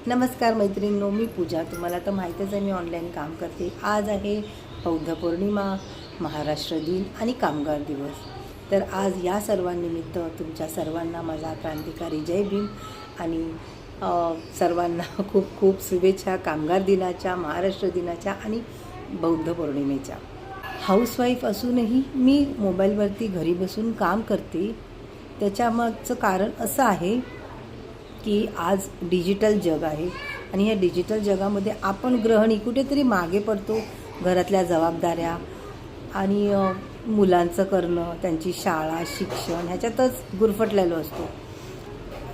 नमस्कार मैत्रिणींनो, मी पूजा. तुम्हाला तर माहीतच आहे मी ऑनलाईन काम करते. आज आहे बौद्ध पौर्णिमा, महाराष्ट्र दिन आणि कामगार दिवस. तर आज या सर्वांनिमित्त तुमच्या सर्वांना माझा क्रांतिकारी जय भीम आणि सर्वांना खूप खूप शुभेच्छा कामगार दिनाच्या, महाराष्ट्र दिनाच्या आणि बौद्ध पौर्णिमेच्या. हाऊसवाईफ असूनही मी मोबाईलवरती घरी बसून काम करते. त्याच्यामागचं कारण असं आहे की आज डिजिटल जग आहे आणि या डिजिटल जगामध्ये आपण गृहिणी कुठेतरी मागे पडतो. घरातल्या जबाबदाऱ्या आणि मुलांचं करणं, त्यांची शाळा, शिक्षण ह्याच्यातच गुरफटलेलो असतो.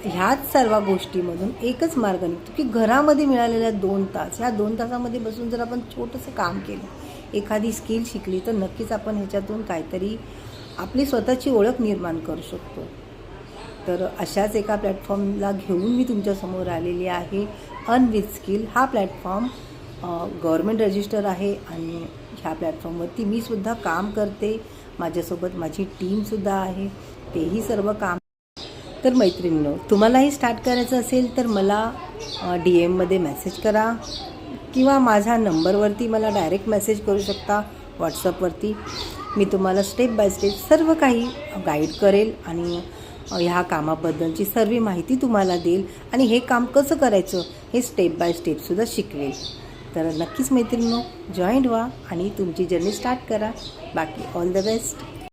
ह्याच सर्व गोष्टीमधून एकच मार्ग निघतो की घरामध्ये मिळालेल्या 2 तास, ह्या 2 तासामध्ये बसून जर आपण छोटंसं काम केलं, एखादी स्किल शिकली, तर नक्कीच आपण ह्याच्यातून काहीतरी आपली स्वतःची ओळख निर्माण करू शकतो. तर अशाच एका प्लॅटफॉर्मला घेऊन मी तुमच्यासमोर आलेली आहे. अर्न विथ स्किल हा प्लॅटफॉर्म गव्हर्मेंट रजिस्टर आहे आणि ह्या प्लॅटफॉर्मवरती मी सुद्धा काम करते. माझ्यासोबत माझी टीमसुद्धा आहे, तेही सर्व काम. तर मैत्रिणींनो, तुम्हालाही स्टार्ट करायचं असेल तर मला DM मध्ये मेसेज करा किंवा माझ्या नंबरवरती मला डायरेक्ट मेसेज करू शकता व्हॉट्सअपवरती. मी तुम्हाला स्टेप बाय स्टेप सर्व काही गाईड करेल आणि ह्या कामाबद्दलची सर्व माहिती तुम्हाला देईल आणि हे काम कसं करायचं हे स्टेप बाय स्टेपसुद्धा शिकवेल. तर नक्कीच मैत्रिणींनो, जॉईंट व्हा आणि तुमची जर्नी स्टार्ट करा. बाकी ऑल द बेस्ट.